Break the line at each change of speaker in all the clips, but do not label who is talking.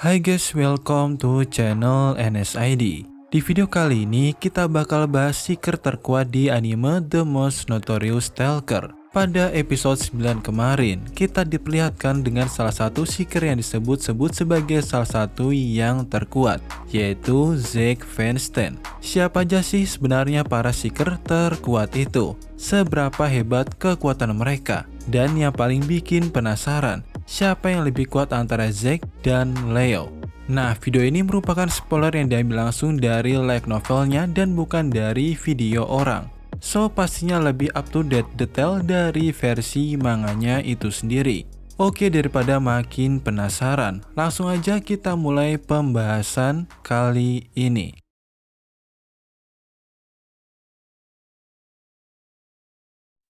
Hai guys, welcome to channel NSID. Di video kali ini kita bakal bahas seeker terkuat di anime The Most Notorious Stalker. Pada episode 9 kemarin, kita diperlihatkan dengan salah satu seeker yang disebut-sebut sebagai salah satu yang terkuat, yaitu Zack Feinstein. Siapa aja sih sebenarnya para seeker terkuat itu? Seberapa hebat kekuatan mereka? Dan yang paling bikin penasaran, siapa yang lebih kuat antara Zack dan Leo? Nah, video ini merupakan spoiler yang diambil langsung dari light novelnya dan bukan dari video orang. So, pastinya lebih up to date detail dari versi manganya itu sendiri. Oke, daripada makin penasaran, langsung aja kita mulai pembahasan kali ini.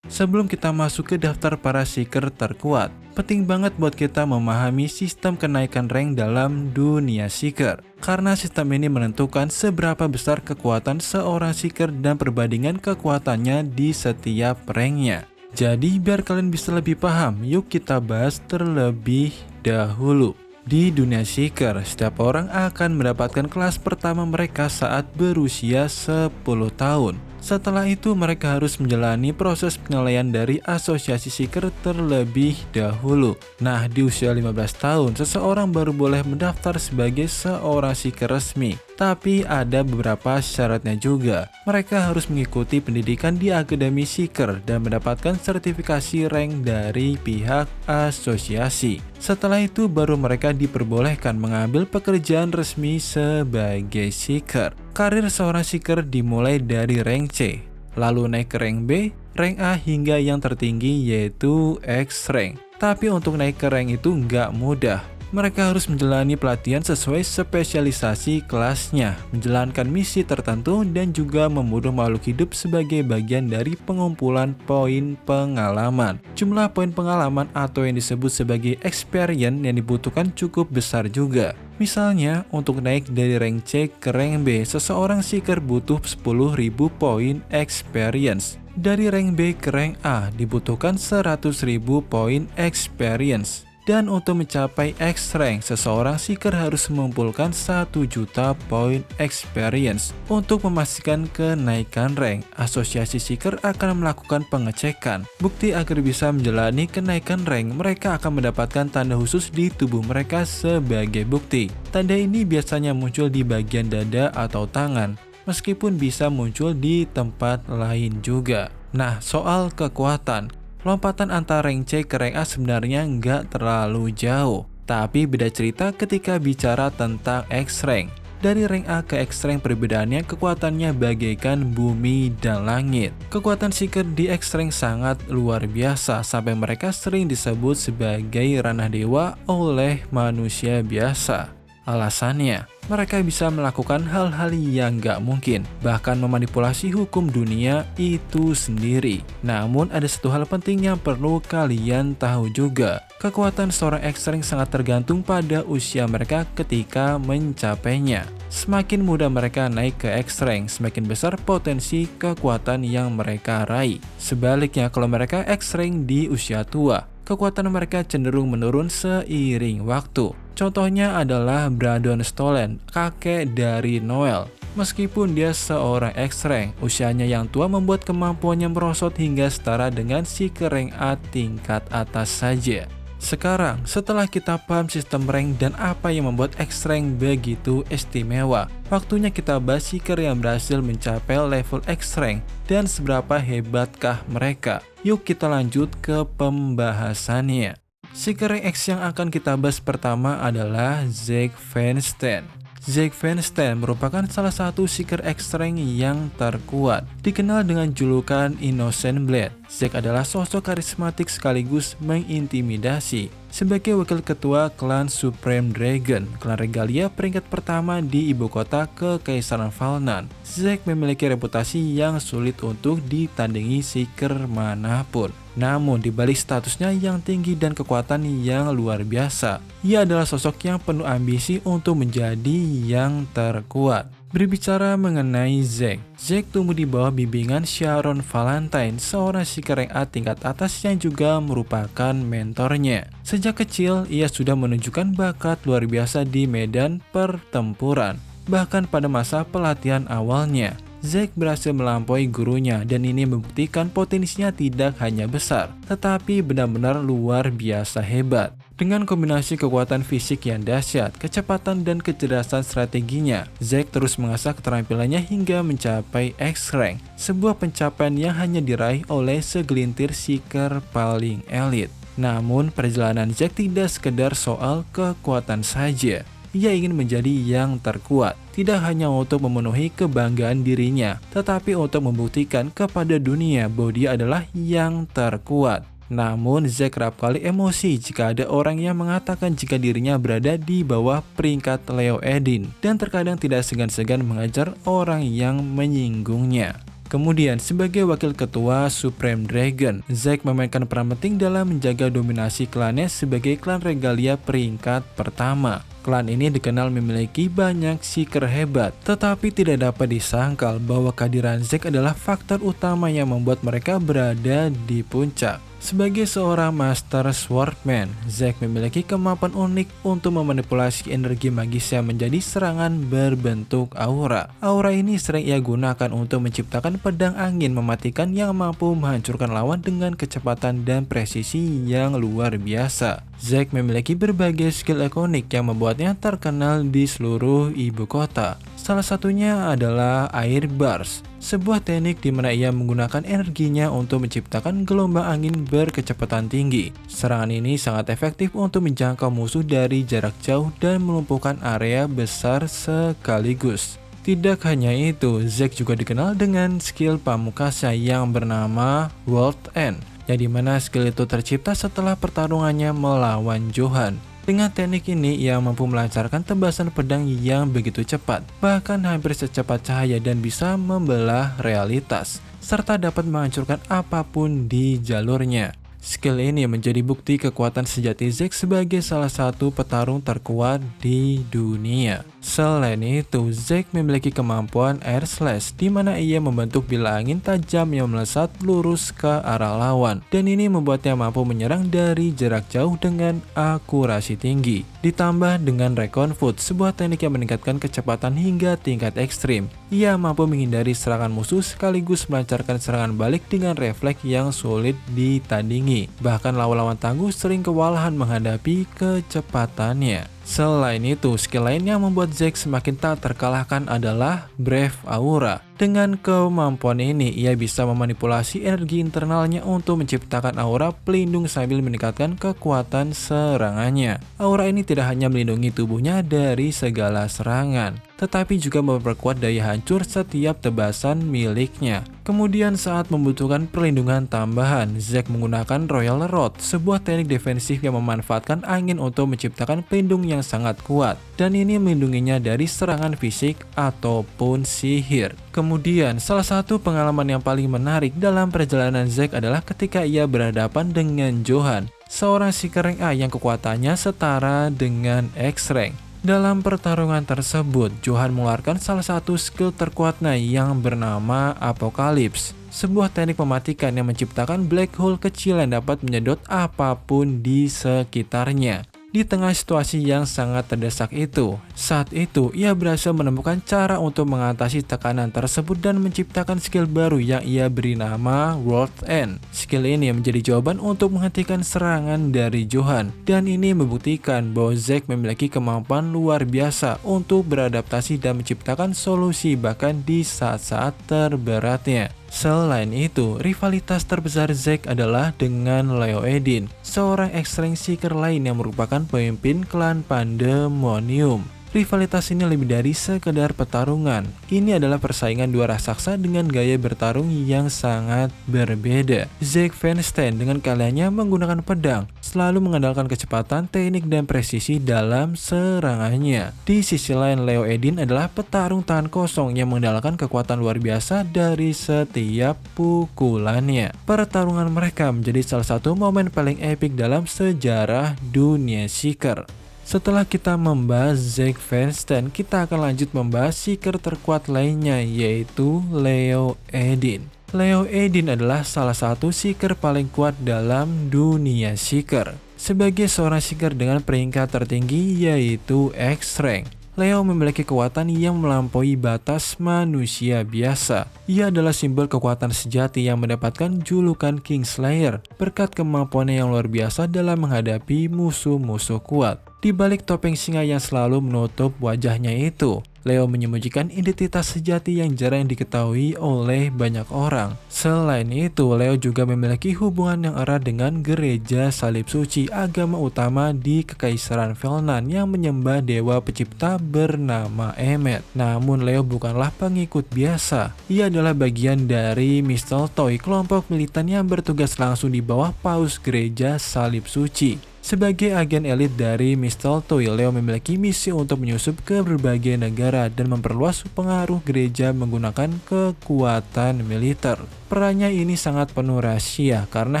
Sebelum kita masuk ke daftar para seeker terkuat, penting banget buat kita memahami sistem kenaikan rank dalam dunia seeker. Karena sistem ini menentukan seberapa besar kekuatan seorang seeker dan perbandingan kekuatannya di setiap ranknya. Jadi biar kalian bisa lebih paham, yuk kita bahas terlebih dahulu. Di dunia seeker, setiap orang akan mendapatkan kelas pertama mereka saat berusia 10 tahun. Setelah itu mereka harus menjalani proses penilaian dari asosiasi seeker terlebih dahulu. Nah, di usia 15 tahun, seseorang baru boleh mendaftar sebagai seorang seeker resmi. Tapi ada beberapa syaratnya juga. Mereka harus mengikuti pendidikan di akademi seeker dan mendapatkan sertifikasi rank dari pihak asosiasi. Setelah itu baru mereka diperbolehkan mengambil pekerjaan resmi sebagai seeker. Karir seorang seeker dimulai dari rank C, lalu naik ke rank B, rank A hingga yang tertinggi yaitu X rank. Tapi untuk naik ke rank itu nggak mudah. Mereka harus menjalani pelatihan sesuai spesialisasi kelasnya, menjalankan misi tertentu, dan juga membunuh makhluk hidup sebagai bagian dari pengumpulan poin pengalaman. Jumlah poin pengalaman atau yang disebut sebagai experience yang dibutuhkan cukup besar juga. Misalnya, untuk naik dari rank C ke rank B, seseorang seeker butuh 10.000 poin experience. Dari rank B ke rank A dibutuhkan 100.000 poin experience. Dan untuk mencapai X rank, seseorang seeker harus mengumpulkan 1 juta poin experience. Untuk memastikan kenaikan rank, asosiasi seeker akan melakukan pengecekan. Bukti agar bisa menjalani kenaikan rank, mereka akan mendapatkan tanda khusus di tubuh mereka sebagai bukti. Tanda ini biasanya muncul di bagian dada atau tangan, meskipun bisa muncul di tempat lain juga. Nah, soal kekuatan, lompatan antara rank C ke rank A sebenarnya nggak terlalu jauh. Tapi beda cerita ketika bicara tentang X rank. Dari rank A ke X rank perbedaannya kekuatannya bagaikan bumi dan langit. Kekuatan seeker di X rank sangat luar biasa sampai mereka sering disebut sebagai ranah dewa oleh manusia biasa. Alasannya, mereka bisa melakukan hal-hal yang gak mungkin, bahkan memanipulasi hukum dunia itu sendiri. Namun ada satu hal penting yang perlu kalian tahu juga. Kekuatan seorang X rank sangat tergantung pada usia mereka ketika mencapainya. Semakin muda mereka naik ke X rank, semakin besar potensi kekuatan yang mereka raih. Sebaliknya, kalau mereka X rank di usia tua, kekuatan mereka cenderung menurun seiring waktu. Contohnya adalah Brandon Stolen, kakek dari Noel. Meskipun dia seorang X rank, usianya yang tua membuat kemampuannya merosot hingga setara dengan seeker rank A tingkat atas saja. Sekarang, setelah kita paham sistem rank dan apa yang membuat X rank begitu istimewa, waktunya kita bahas seeker yang berhasil mencapai level X rank dan seberapa hebatkah mereka. Yuk kita lanjut ke pembahasannya. Seeker rank X yang akan kita bahas pertama adalah Zack Feinstein. Zack Feinstein merupakan salah satu seeker X rank yang terkuat. Dikenal dengan julukan Innocent Blade, Zack adalah sosok karismatik sekaligus mengintimidasi. Sebagai wakil ketua klan Supreme Dragon, klan Regalia peringkat pertama di ibu kota Kekaisaran Falnan, Zack memiliki reputasi yang sulit untuk ditandingi seeker manapun. Namun dibalik statusnya yang tinggi dan kekuatan yang luar biasa, ia adalah sosok yang penuh ambisi untuk menjadi yang terkuat. Berbicara mengenai Zack, Zack tumbuh di bawah bimbingan Sharon Valentine, seorang seeker rank A tingkat atas yang juga merupakan mentornya. Sejak kecil, ia sudah menunjukkan bakat luar biasa di medan pertempuran. Bahkan pada masa pelatihan awalnya, Zack berhasil melampaui gurunya dan ini membuktikan potensinya tidak hanya besar, tetapi benar-benar luar biasa hebat. Dengan kombinasi kekuatan fisik yang dahsyat, kecepatan dan kecerdasan strateginya, Zack terus mengasah keterampilannya hingga mencapai X-Rank, sebuah pencapaian yang hanya diraih oleh segelintir seeker paling elit. Namun, perjalanan Zack tidak sekedar soal kekuatan saja. Ia ingin menjadi yang terkuat, tidak hanya untuk memenuhi kebanggaan dirinya, tetapi untuk membuktikan kepada dunia bahwa dia adalah yang terkuat. Namun, Zack kerap kali emosi jika ada orang yang mengatakan jika dirinya berada di bawah peringkat Leo Edin, dan terkadang tidak segan-segan mengajar orang yang menyinggungnya. Kemudian, sebagai wakil ketua Supreme Dragon, Zack memainkan peran penting dalam menjaga dominasi klannya sebagai klan regalia peringkat pertama. Klan ini dikenal memiliki banyak seeker hebat, tetapi tidak dapat disangkal bahwa kehadiran Zack adalah faktor utama yang membuat mereka berada di puncak. Sebagai seorang Master Swordsman, Zack memiliki kemampuan unik untuk memanipulasi energi magisnya menjadi serangan berbentuk aura. Aura ini sering ia gunakan untuk menciptakan pedang angin mematikan yang mampu menghancurkan lawan dengan kecepatan dan presisi yang luar biasa. Zack memiliki berbagai skill ikonik yang membuatnya terkenal di seluruh ibu kota. Salah satunya adalah Air Burst, sebuah teknik di mana ia menggunakan energinya untuk menciptakan gelombang angin berkecepatan tinggi. Serangan ini sangat efektif untuk menjangkau musuh dari jarak jauh dan melumpuhkan area besar sekaligus. Tidak hanya itu, Zack juga dikenal dengan skill pamukasnya yang bernama World End, yang dimana skill itu tercipta setelah pertarungannya melawan Johan. Dengan teknik ini, ia mampu melancarkan tebasan pedang yang begitu cepat, bahkan hampir secepat cahaya dan bisa membelah realitas, serta dapat menghancurkan apapun di jalurnya. Skill ini menjadi bukti kekuatan sejati Zack sebagai salah satu petarung terkuat di dunia. Selain itu, Zack memiliki kemampuan Air Slash, di mana ia membentuk bila angin tajam yang melesat lurus ke arah lawan, dan ini membuatnya mampu menyerang dari jarak jauh dengan akurasi tinggi. Ditambah dengan Recon Foot, sebuah teknik yang meningkatkan kecepatan hingga tingkat ekstrim. Ia mampu menghindari serangan musuh sekaligus melancarkan serangan balik dengan refleks yang sulit ditandingi. Bahkan lawan-lawan tangguh sering kewalahan menghadapi kecepatannya. Selain itu, skill lain yang membuat Zack semakin tak terkalahkan adalah Brave Aura. Dengan kemampuan ini, ia bisa memanipulasi energi internalnya untuk menciptakan aura pelindung sambil meningkatkan kekuatan serangannya. Aura ini tidak hanya melindungi tubuhnya dari segala serangan, tetapi juga memperkuat daya hancur setiap tebasan miliknya. Kemudian saat membutuhkan perlindungan tambahan, Zack menggunakan Royal Road, sebuah teknik defensif yang memanfaatkan angin untuk menciptakan pelindung yang sangat kuat, dan ini melindunginya dari serangan fisik ataupun sihir. Kemudian, salah satu pengalaman yang paling menarik dalam perjalanan Zack adalah ketika ia berhadapan dengan Johan, seorang seeker rank A yang kekuatannya setara dengan X-Rank. Dalam pertarungan tersebut, Johan mengeluarkan salah satu skill terkuatnya yang bernama Apocalypse, sebuah teknik mematikan yang menciptakan black hole kecil yang dapat menyedot apapun di sekitarnya. Di tengah situasi yang sangat terdesak itu, saat itu ia berhasil menemukan cara untuk mengatasi tekanan tersebut dan menciptakan skill baru yang ia beri nama World End. Skill ini menjadi jawaban untuk menghentikan serangan dari Johan, dan ini membuktikan bahwa Zack memiliki kemampuan luar biasa untuk beradaptasi dan menciptakan solusi bahkan di saat-saat terberatnya. Selain itu, rivalitas terbesar Zack adalah dengan Leo Edin, seorang X-Rank seeker lain yang merupakan pemimpin klan Pandemonium. Rivalitas ini lebih dari sekedar pertarungan. Ini adalah persaingan dua raksasa dengan gaya bertarung yang sangat berbeda. Zack Feinstein dengan keahliannya menggunakan pedang selalu mengandalkan kecepatan, teknik, dan presisi dalam serangannya. Di sisi lain, Leo Edin adalah petarung tangan kosong yang mengandalkan kekuatan luar biasa dari setiap pukulannya. Pertarungan mereka menjadi salah satu momen paling epik dalam sejarah dunia seeker. Setelah kita membahas Zack Feinstein, kita akan lanjut membahas seeker terkuat lainnya, yaitu Leo Edin. Leo Edin adalah salah satu seeker paling kuat dalam dunia seeker. Sebagai seorang seeker dengan peringkat tertinggi yaitu X-Rank, Leo memiliki kekuatan yang melampaui batas manusia biasa. Ia adalah simbol kekuatan sejati yang mendapatkan julukan Kingslayer berkat kemampuannya yang luar biasa dalam menghadapi musuh-musuh kuat. Di balik topeng singa yang selalu menutup wajahnya itu, Leo menyembunyikan identitas sejati yang jarang diketahui oleh banyak orang. Selain itu, Leo juga memiliki hubungan yang erat dengan Gereja Salib Suci, agama utama di Kekaisaran Velnan yang menyembah dewa pencipta bernama Emmet. Namun Leo bukanlah pengikut biasa. Ia adalah bagian dari Mistletoe, kelompok militan yang bertugas langsung di bawah Paus Gereja Salib Suci. Sebagai agen elit dari Mistletoe, Leo memiliki misi untuk menyusup ke berbagai negara dan memperluas pengaruh gereja menggunakan kekuatan militer. Perannya ini sangat penuh rahasia karena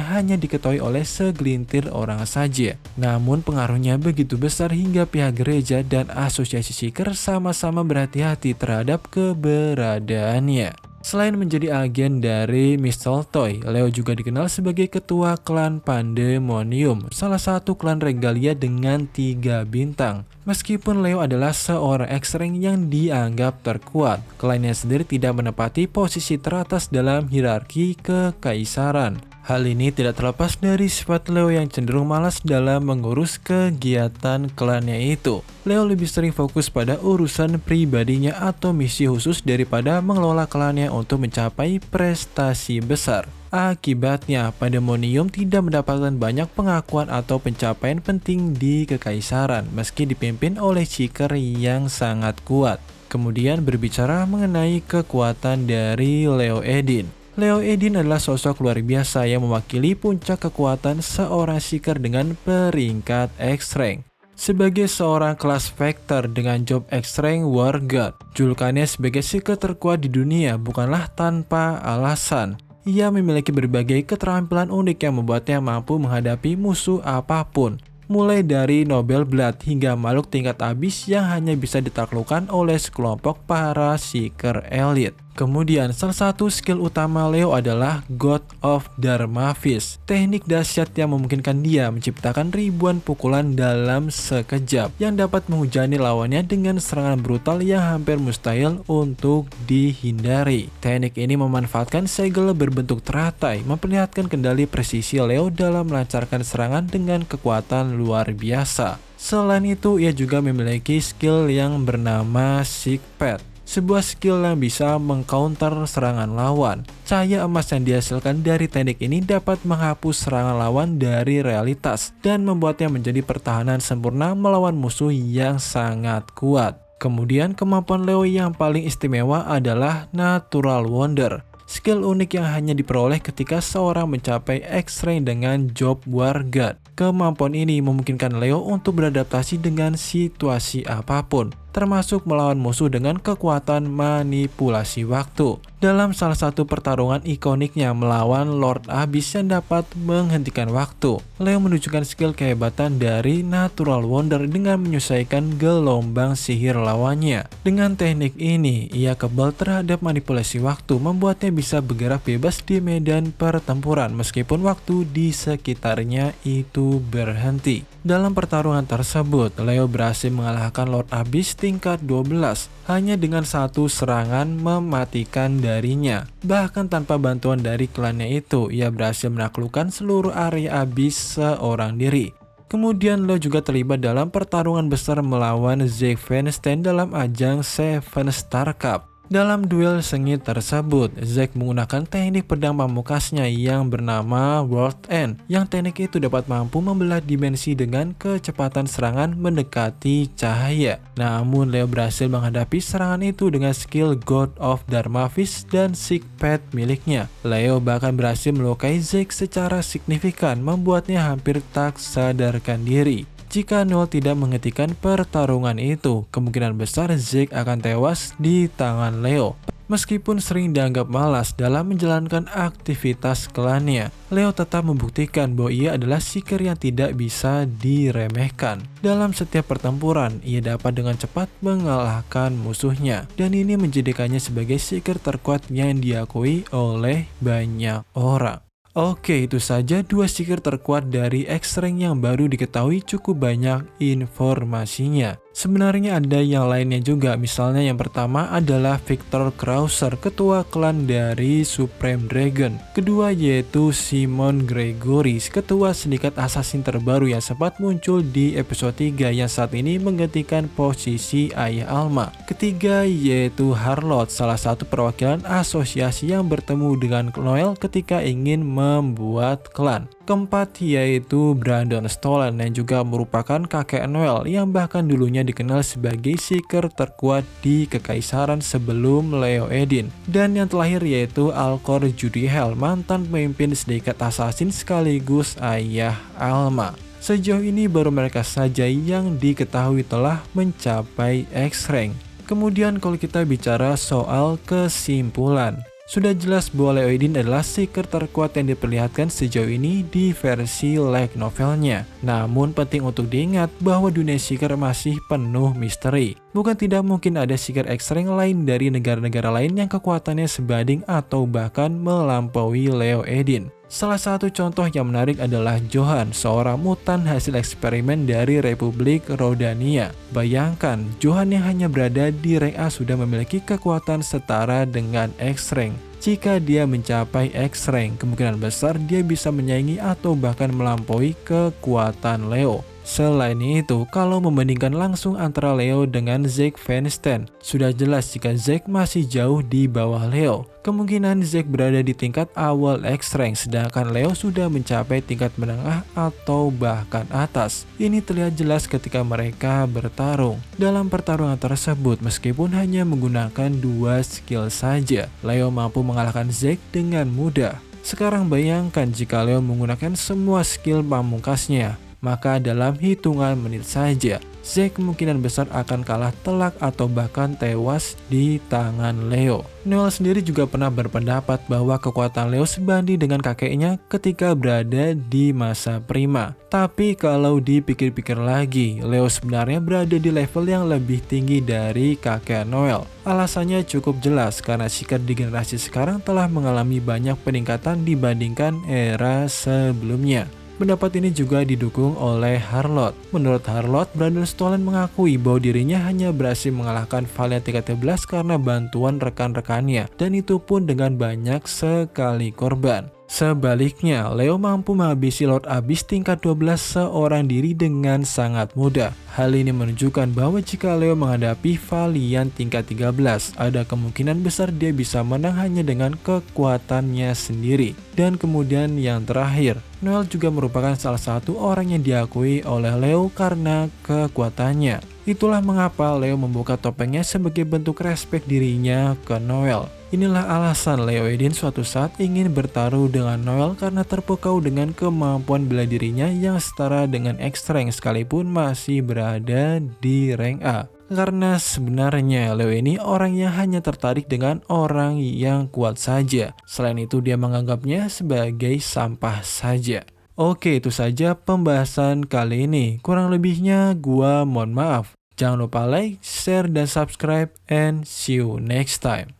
hanya diketahui oleh segelintir orang saja. Namun pengaruhnya begitu besar hingga pihak gereja dan asosiasi seeker sama-sama berhati-hati terhadap keberadaannya. Selain menjadi agen dari Mistletoe, Leo juga dikenal sebagai ketua klan Pandemonium, salah satu klan regalia dengan 3 bintang. Meskipun Leo adalah seorang X-Rank yang dianggap terkuat, klannya sendiri tidak menempati posisi teratas dalam hierarki kekaisaran. Hal ini tidak terlepas dari sifat Leo yang cenderung malas dalam mengurus kegiatan klannya itu. Leo lebih sering fokus pada urusan pribadinya atau misi khusus daripada mengelola klannya untuk mencapai prestasi besar. Akibatnya, Pandemonium tidak mendapatkan banyak pengakuan atau pencapaian penting di kekaisaran meski dipimpin oleh seeker yang sangat kuat. Kemudian berbicara mengenai kekuatan dari Leo Edin. Leo Edin adalah sosok luar biasa yang mewakili puncak kekuatan seorang seeker dengan peringkat X-Rank. Sebagai seorang kelas Vector dengan job X-Rank War God, julukannya sebagai seeker terkuat di dunia bukanlah tanpa alasan. Ia memiliki berbagai keterampilan unik yang membuatnya mampu menghadapi musuh apapun, mulai dari Noble Blood hingga makhluk tingkat abis yang hanya bisa ditaklukkan oleh sekelompok para seeker elit. Kemudian, salah satu skill utama Leo adalah God of Dharma Fist, teknik dahsyat yang memungkinkan dia menciptakan ribuan pukulan dalam sekejap yang dapat menghujani lawannya dengan serangan brutal yang hampir mustahil untuk dihindari. Teknik ini memanfaatkan segel berbentuk teratai, memperlihatkan kendali presisi Leo dalam melancarkan serangan dengan kekuatan luar biasa. Selain itu, ia juga memiliki skill yang bernama Sick Pad, sebuah skill yang bisa mengcounter serangan lawan. Cahaya emas yang dihasilkan dari teknik ini dapat menghapus serangan lawan dari realitas dan membuatnya menjadi pertahanan sempurna melawan musuh yang sangat kuat. Kemudian kemampuan Leo yang paling istimewa adalah Natural Wonder, skill unik yang hanya diperoleh ketika seorang mencapai X-Rank dengan job War God. Kemampuan ini memungkinkan Leo untuk beradaptasi dengan situasi apapun, termasuk melawan musuh dengan kekuatan manipulasi waktu. Dalam salah satu pertarungan ikoniknya melawan Lord Abyss yang dapat menghentikan waktu, Leo menunjukkan skill kehebatan dari Natural Wonder dengan menyelesaikan gelombang sihir lawannya. Dengan teknik ini, ia kebal terhadap manipulasi waktu, membuatnya bisa bergerak bebas di medan pertempuran meskipun waktu di sekitarnya itu berhenti. Dalam pertarungan tersebut, Leo berhasil mengalahkan Lord Abyss tingkat 12 hanya dengan satu serangan mematikan darinya. Bahkan tanpa bantuan dari klannya itu, ia berhasil menaklukkan seluruh area Abyss seorang diri. Kemudian Leo juga terlibat dalam pertarungan besar melawan Zack Feinstein dalam ajang Seven Star Cup. Dalam duel sengit tersebut, Zack menggunakan teknik pedang pamungkasnya yang bernama World End, yang teknik itu dapat mampu membelah dimensi dengan kecepatan serangan mendekati cahaya. Namun Leo berhasil menghadapi serangan itu dengan skill God of Dharma Fist dan Sick Pad miliknya. Leo bahkan berhasil melukai Zack secara signifikan, membuatnya hampir tak sadarkan diri. Jika Noel tidak menghentikan pertarungan itu, kemungkinan besar Zack akan tewas di tangan Leo. Meskipun sering dianggap malas dalam menjalankan aktivitas klannya, Leo tetap membuktikan bahwa ia adalah Seeker yang tidak bisa diremehkan. Dalam setiap pertempuran, ia dapat dengan cepat mengalahkan musuhnya, dan ini menjadikannya sebagai Seeker terkuat yang diakui oleh banyak orang. Oke, itu saja 2 Seeker terkuat dari X-Rank yang baru diketahui cukup banyak informasinya. Sebenarnya ada yang lainnya juga, misalnya yang pertama adalah Victor Krauser, ketua klan dari Supreme Dragon. Kedua yaitu Simon Gregory, ketua sindikat assassin terbaru yang sempat muncul di episode 3 yang saat ini menggantikan posisi Ayah Alma. Ketiga yaitu Harlotte, salah satu perwakilan asosiasi yang bertemu dengan Noel ketika ingin membuat klan. Keempat yaitu Brandon Stolen yang juga merupakan kakek Noel yang bahkan dulunya dikenal sebagai Seeker terkuat di Kekaisaran sebelum Leo Edin. Dan yang terakhir yaitu Alcor Judiel, mantan pemimpin sindikat assassin sekaligus ayah Alma. Sejauh ini baru mereka saja yang diketahui telah mencapai X-Rank. Kemudian kalau kita bicara soal kesimpulan, sudah jelas bahwa Leo Edin adalah Seeker terkuat yang diperlihatkan sejauh ini di versi light novelnya. Namun penting untuk diingat bahwa dunia Seeker masih penuh misteri. Bukan tidak mungkin ada Seeker X-Rank lain dari negara-negara lain yang kekuatannya sebanding atau bahkan melampaui Leo Edin. Salah satu contoh yang menarik adalah Johan, seorang mutan hasil eksperimen dari Republik Rodania. Bayangkan, Johan yang hanya berada di rank A sudah memiliki kekuatan setara dengan X-Rank. Jika dia mencapai X-Rank, kemungkinan besar dia bisa menyaingi atau bahkan melampaui kekuatan Leo. Selain itu, kalau membandingkan langsung antara Leo dengan Zack Feinstein, sudah jelas jika Zack masih jauh di bawah Leo. Kemungkinan Zack berada di tingkat awal X-Rank, sedangkan Leo sudah mencapai tingkat menengah atau bahkan atas. Ini terlihat jelas ketika mereka bertarung. Dalam pertarungan tersebut, meskipun hanya menggunakan 2 skill saja, Leo mampu mengalahkan Zack dengan mudah. Sekarang bayangkan jika Leo menggunakan semua skill pamungkasnya, maka dalam hitungan menit saja, Zack kemungkinan besar akan kalah telak atau bahkan tewas di tangan Leo. Noel sendiri juga pernah berpendapat bahwa kekuatan Leo sebanding dengan kakeknya ketika berada di masa prima. Tapi kalau dipikir-pikir lagi, Leo sebenarnya berada di level yang lebih tinggi dari kakek Noel. Alasannya cukup jelas karena Seeker di generasi sekarang telah mengalami banyak peningkatan dibandingkan era sebelumnya. Pendapat ini juga didukung oleh Harlotte. Menurut Harlotte, Brandon Stolen mengakui bahwa dirinya hanya berhasil mengalahkan Valiant tingkat 13 karena bantuan rekan-rekannya, dan itu pun dengan banyak sekali korban. Sebaliknya, Leo mampu menghabisi Lord Abyss tingkat 12 seorang diri dengan sangat mudah. Hal ini menunjukkan bahwa jika Leo menghadapi Valiant tingkat 13, ada kemungkinan besar dia bisa menang hanya dengan kekuatannya sendiri. Dan kemudian yang terakhir, Noel juga merupakan salah satu orang yang diakui oleh Leo karena kekuatannya. Itulah mengapa Leo membuka topengnya sebagai bentuk respek dirinya ke Noel. Inilah alasan Leo Edin suatu saat ingin bertaruh dengan Noel karena terpukau dengan kemampuan bela dirinya yang setara dengan X-Rank sekalipun masih berada di rank A. Karena sebenarnya Leo ini orang yang hanya tertarik dengan orang yang kuat saja. Selain itu dia menganggapnya sebagai sampah saja. Oke, itu saja pembahasan kali ini. Kurang lebihnya gua mohon maaf. Jangan lupa like, share, dan subscribe, and see you next time.